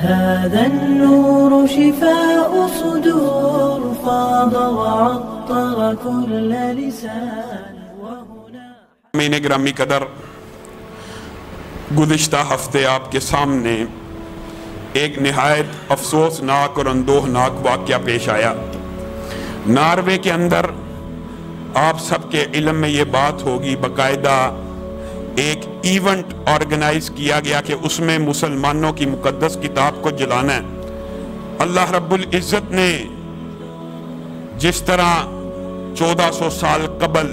هذا النور شفاء صدور فاض وعطر كل لسان مین گرامی قدر، گزشتہ ہفتے آپ کے سامنے ایک نہایت افسوسناک اور اندوہناک واقعہ پیش آیا۔ ناروے کے اندر آپ سب کے علم میں یہ بات ہوگی، باقاعدہ ایک ایونٹ آرگنائز کیا گیا کہ اس میں مسلمانوں کی مقدس کتاب کو جلانا ہے۔ اللہ رب العزت نے جس طرح 1400 سال قبل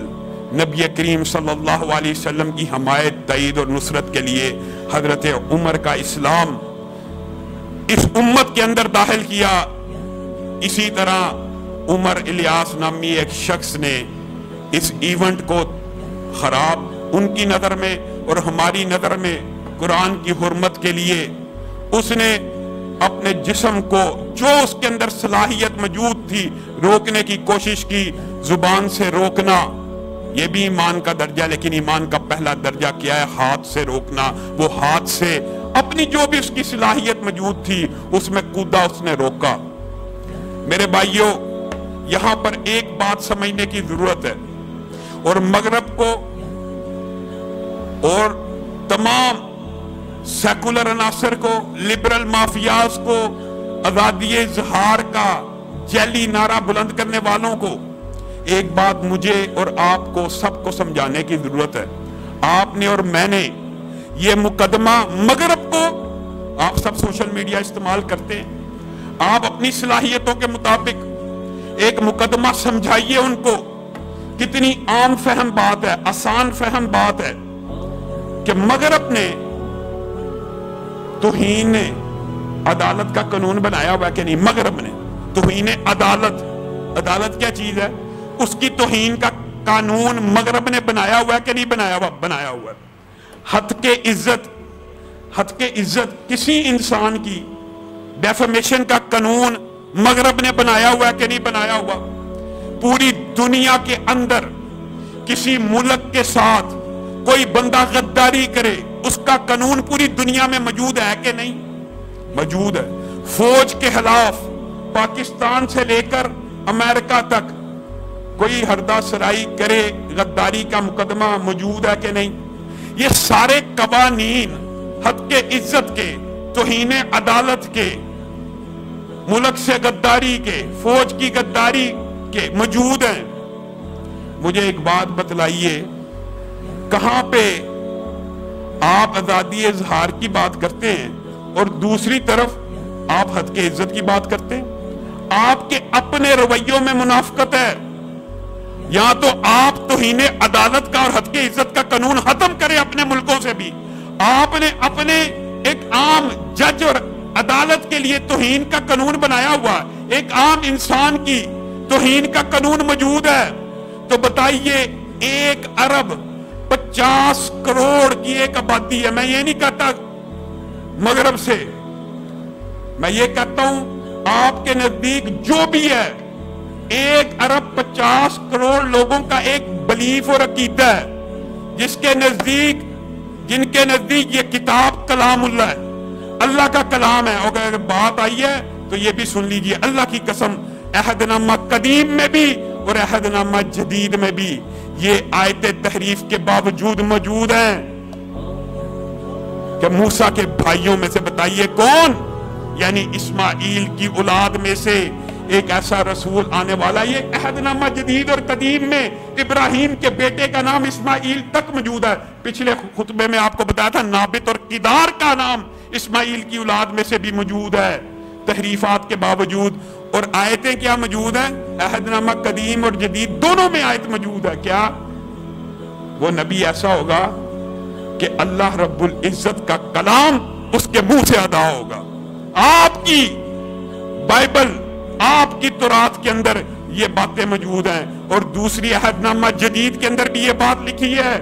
نبی کریم صلی اللہ علیہ وسلم کی حمایت، تائید اور نصرت کے لیے حضرت عمر کا اسلام اس امت کے اندر داخل کیا، اسی طرح عمر الیاس نامی ایک شخص نے اس ایونٹ کو خراب ان کی نظر میں اور ہماری نظر میں قرآن کی حرمت کے لیے اس نے اپنے جسم کو جو اس کے اندر صلاحیت موجود تھی روکنے کی کوشش کی۔ زبان سے روکنا یہ بھی ایمان کا درجہ، لیکن ایمان کا پہلا درجہ کیا ہے؟ ہاتھ سے روکنا۔ وہ ہاتھ سے اپنی جو بھی اس کی صلاحیت موجود تھی اس میں کودا، اس نے روکا۔ میرے بھائیوں، یہاں پر ایک بات سمجھنے کی ضرورت ہے، اور مغرب کو اور تمام سیکولر عناصر کو، لبرل مافیاز کو، آزادی اظہار کا جعلی نعرہ بلند کرنے والوں کو ایک بات مجھے اور آپ کو سب کو سمجھانے کی ضرورت ہے۔ آپ نے اور میں نے یہ مقدمہ مغرب کو، آپ سب سوشل میڈیا استعمال کرتے ہیں، آپ اپنی صلاحیتوں کے مطابق ایک مقدمہ سمجھائیے ان کو۔ کتنی عام فہم بات ہے، آسان فہم بات ہے کہ مغرب نے توہین عدالت کا قانون بنایا ہوا ہے کہ نہیں؟ مغرب نے توہین عدالت، عدالت کیا چیز ہے؟ اس کی توہین کا قانون مغرب نے بنایا ہوا ہے کہ نہیں بنایا ہوا؟ بنایا ہوا ہے۔ حتق عزت، حتق عزت کسی انسان کی ڈیفیمیشن کا قانون مغرب نے بنایا ہوا ہے کہ نہیں بنایا ہوا؟ پوری دنیا کے اندر کسی ملک کے ساتھ کوئی بندہ غداری کرے اس کا قانون پوری دنیا میں موجود ہے کہ نہیں؟ موجود ہے۔ فوج کے خلاف پاکستان سے لے کر امریکہ تک کوئی ہردہ سرائی کرے، غداری کا مقدمہ موجود ہے کہ نہیں؟ یہ سارے قوانین حد کے عزت کے، توہین عدالت کے، ملک سے غداری کے، فوج کی غداری کے موجود ہیں۔ مجھے ایک بات بتلائیے، کہاں پہ آپ آزادی اظہار کی بات کرتے ہیں اور دوسری طرف آپ حد کے عزت کی بات کرتے ہیں؟ آپ کے اپنے رویوں میں منافقت ہے۔ یا تو آپ توہین عدالت کا اور حد کے عزت کا قانون ختم کریں اپنے ملکوں سے بھی۔ آپ نے اپنے ایک عام جج اور عدالت کے لیے توہین کا قانون بنایا ہوا، ایک عام انسان کی توہین کا قانون موجود ہے، تو بتائیے 1 ارب 50 کروڑ کی ایک آبادی ہے۔ میں یہ نہیں کہتا مغرب سے، میں یہ کہتا ہوں آپ کے نزدیک جو بھی ہے 1 ارب 50 کروڑ لوگوں کا ایک بلیف اور عقیدہ ہے، جن کے نزدیک یہ کتاب کلام اللہ ہے، اللہ کا کلام ہے۔ اور اگر بات آئی ہے تو یہ بھی سن لیجئے، اللہ کی قسم، عہد نامہ قدیم میں بھی اور عہد نامہ جدید میں بھی یہ آیت تحریف کے باوجود موجود ہیں کہ موسیٰ کے بھائیوں میں سے بتائیے کون، یعنی اسماعیل کی اولاد میں سے ایک ایسا رسول آنے والا۔ یہ عہد نامہ جدید اور قدیم میں ابراہیم کے بیٹے کا نام اسماعیل تک موجود ہے۔ پچھلے خطبے میں آپ کو بتایا تھا نابت اور کدار کا نام اسماعیل کی اولاد میں سے بھی موجود ہے، تحریفات کے باوجود۔ اور آیتیں کیا موجود ہیں؟ عہد نامہ قدیم اور جدید دونوں میں آیت موجود ہے۔ کیا وہ نبی ایسا ہوگا کہ اللہ رب العزت کا کلام اس کے منہ سے ادا ہوگا؟ آپ کی بائبل، آپ کی تورات کے اندر یہ باتیں موجود ہیں، اور دوسری عہد نامہ جدید کے اندر بھی یہ بات لکھی ہے،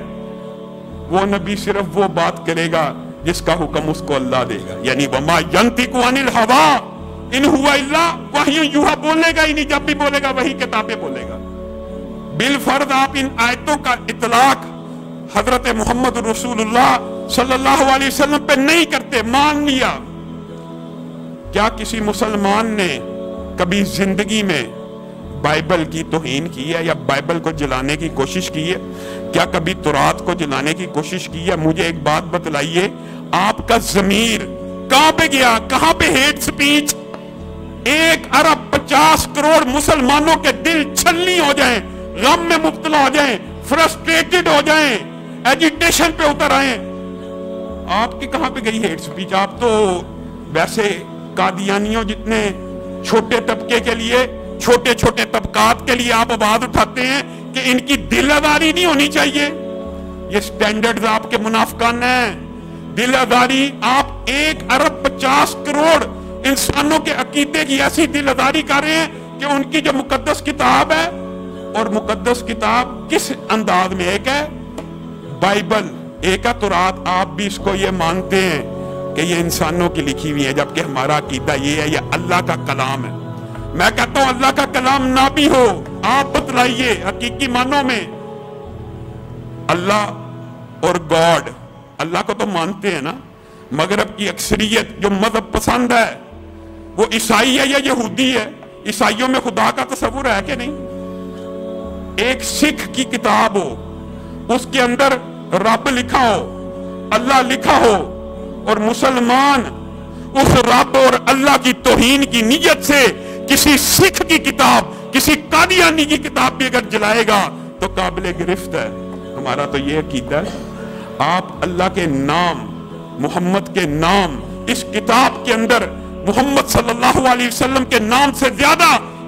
وہ نبی صرف وہ بات کرے گا جس کا حکم اس کو اللہ دے گا، یعنی وَمَا يَنْتِقُ عَنِ الْهَوَىٰ ان ہوا الا وحی یوحیٰ، بولے گا ہی نہیں، جب بھی بولے گا وہی کتابیں بولے گا۔ بالفرض آپ ان آیتوں کا اطلاق حضرت محمد رسول اللہ صلی اللہ علیہ وسلم پہ نہیں کرتے، مان لیا، کیا کسی مسلمان نے کبھی زندگی میں بائبل کی توہین کی ہے یا بائبل کو جلانے کی کوشش کی ہے؟ کیا کبھی تورات کو جلانے کی کوشش کی ہے؟ مجھے ایک بات بتلائیے، آپ کا ضمیر کہاں پہ گیا؟ کہاں پہ ہیٹ سپیچ؟ 1 ارب 50 کروڑ مسلمانوں کے دل چھلنی ہو جائیں، غم میں مبتلا ہو جائیں، فرسٹریٹڈ ہو جائیں، ایجیٹیشن پہ اتر آئیں، آپ کی کہاں پہ گئی ہیٹ سپیچ؟ آپ تو ویسے قادیانیوں جتنے چھوٹے طبقے کے لیے، چھوٹے چھوٹے طبقات کے لیے آپ آواز اٹھاتے ہیں کہ ان کی دل آزاری نہیں ہونی چاہیے۔ یہ سٹینڈرڈز آپ کے منافقان ہیں۔ دل آزاری، آپ 1 ارب 50 کروڑ انسانوں کے عقیدے کی ایسی دل آزاری کر رہے ہیں کہ ان کی جو مقدس کتاب ہے، اور مقدس کتاب کس انداز میں؟ ایک ہے بائبل، ایک ہے تورات۔ آپ بھی اس کو یہ مانتے ہیں کہ یہ انسانوں کی لکھی ہوئی ہے، جبکہ ہمارا عقیدہ یہ ہے یہ اللہ کا کلام ہے۔ میں کہتا ہوں اللہ کا کلام نہ بھی ہو، آپ بتلائیے حقیقی معنوں میں اللہ اور گاڈ، اللہ کو تو مانتے ہیں نا۔ مغرب کی اکثریت جو مذہب پسند ہے وہ عیسائی ہے یا یہودی ہے؟ عیسائیوں میں خدا کا تصور ہے کہ نہیں؟ ایک سکھ کی کتاب ہو، اس کے اندر رب لکھا ہو، اللہ لکھا ہو، اور مسلمان اس رب اور اللہ کی توہین کی نیت سے کسی سکھ کی کتاب، کسی قادیانی کی کتاب بھی اگر جلائے گا تو قابل گرفت ہے۔ ہمارا تو یہ عقیدہ ہے، آپ اللہ کے نام، محمد کے نام، اس کتاب کے اندر محمد صلی اللہ علیہ وسلم کے نام سے زیادہ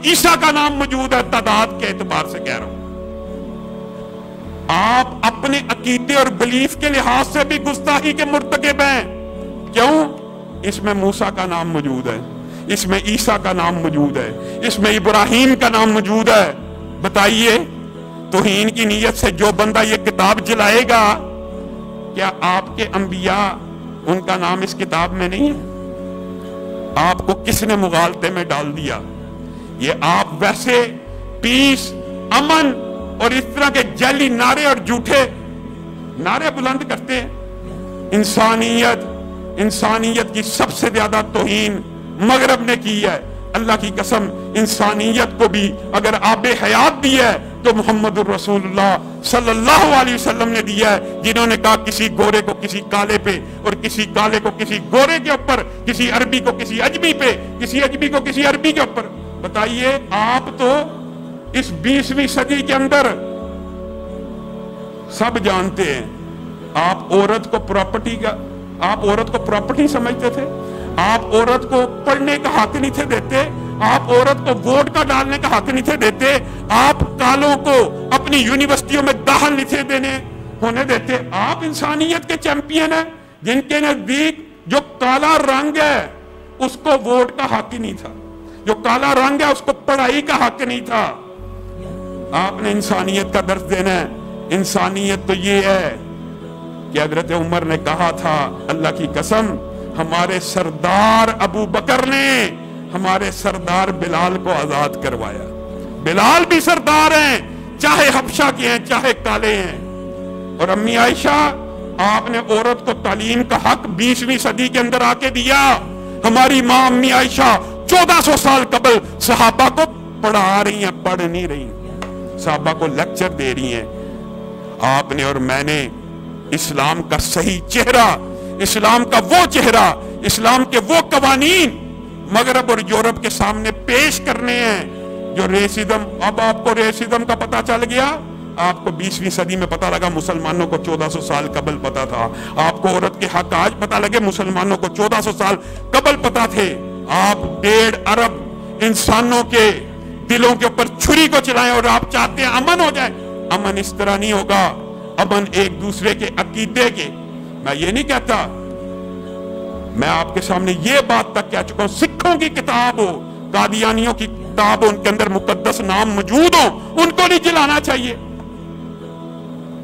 عیسیٰ کا نام موجود ہے، تعداد کے اعتبار سے کہہ رہا ہوں۔ آپ اپنے عقیدے اور بلیف کے لحاظ سے بھی گستاخی کے مرتکب ہیں۔ کیوں؟ اس میں موسیٰ کا نام موجود ہے، اس میں عیسیٰ کا نام موجود ہے، اس میں ابراہیم کا نام موجود ہے۔ بتائیے توہین کی نیت سے جو بندہ یہ کتاب جلائے گا، کیا آپ کے انبیاء ان کا نام اس کتاب میں نہیں ہے؟ آپ کو کس نے مغالطے میں ڈال دیا؟ یہ آپ ویسے پیس، امن اور اس طرح کے جعلی نعرے اور جھوٹے نعرے بلند کرتے ہیں۔ انسانیت کی سب سے زیادہ توہین مغرب نے کی ہے۔ اللہ کی قسم، انسانیت کو بھی اگر آب حیات دی ہے تو محمد الرسول اللہ صلی اللہ علیہ وسلم نے دیا ہے، جنہوں نے کہا کسی گورے کو کسی کالے پہ، اور کسی کالے کو کسی گورے کے اوپر، کسی عربی کو کسی اجمی پہ، کسی اجمی کو کسی عربی کے اوپر۔ بتائیے آپ تو اس 20ویں صدی کے اندر سب جانتے ہیں، آپ عورت کو پراپرٹی سمجھتے تھے، آپ عورت کو پڑھنے کا حق نہیں تھے دیتے، آپ عورت کو ووٹ کا ڈالنے کا حق نہیں تھے دیتے، آپ کالوں کو اپنی یونیورسٹیوں میں داخل نہیں تھے ہونے دیتے۔ آپ انسانیت کے چیمپئن ہیں، جن کے نزدیک جو کالا رنگ ہے اس کو ووٹ کا حق ہی نہیں تھا، جو کالا رنگ ہے اس کو پڑھائی کا حق نہیں تھا۔ آپ نے انسانیت کا درس دینا ہے۔ انسانیت تو یہ ہے کہ حضرت عمر نے کہا تھا، اللہ کی قسم، ہمارے سردار ابو بکر نے ہمارے سردار بلال کو آزاد کروایا۔ بلال بھی سردار ہیں، چاہے حبشہ کے ہیں چاہے کالے ہیں۔ اور امی عائشہ، آپ نے عورت کو تعلیم کا حق 20ویں صدی کے اندر آ کے دیا۔ ہماری ماں امی عائشہ 1400 سال قبل صحابہ کو پڑھا رہی ہیں، پڑھ نہیں رہی، صحابہ کو لیکچر دے رہی ہیں۔ آپ نے اور میں نے اسلام کا صحیح چہرہ، اسلام کا وہ چہرہ، اسلام کے وہ قوانین مغرب اور یورپ کے سامنے پیش کرنے ہیں جو ریسزم۔ اب آپ کو ریسزم کا پتہ چل گیا، آپ کو 20ویں صدی میں پتہ لگا، مسلمانوں کو 1400 سال قبل پتہ تھا۔ آپ کو عورت کے حق آج پتہ لگے، مسلمانوں کو 1400 سال قبل پتہ تھے۔ آپ 1.5 ارب انسانوں کے دلوں کے اوپر چھری کو چلائیں اور آپ چاہتے ہیں امن ہو جائے۔ امن اس طرح نہیں ہوگا، امن ایک دوسرے کے عقیدے کے۔ میں یہ نہیں کہتا، میں آپ کے سامنے یہ بات تک کہہ چکا ہوں، سکھوں کی کتاب ہو، قادیانیوں کی کتاب ہو، ان کے اندر مقدس نام موجود ہو، ان کو نہیں جلانا چاہیے۔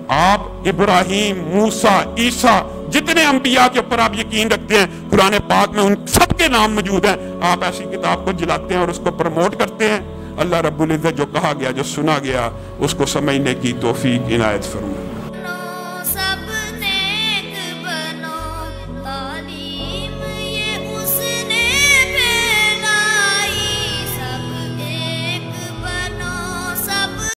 آپ ابراہیم، موسیٰ، عیسیٰ، جتنے انبیاء کے اوپر آپ یقین رکھتے ہیں، قرآن پاک میں ان سب کے نام موجود ہیں، آپ ایسی کتاب کو جلاتے ہیں اور اس کو پروموٹ کرتے ہیں۔ اللہ رب العزت جو کہا گیا، جو سنا گیا، اس کو سمجھنے کی توفیق عنایت فرمائے۔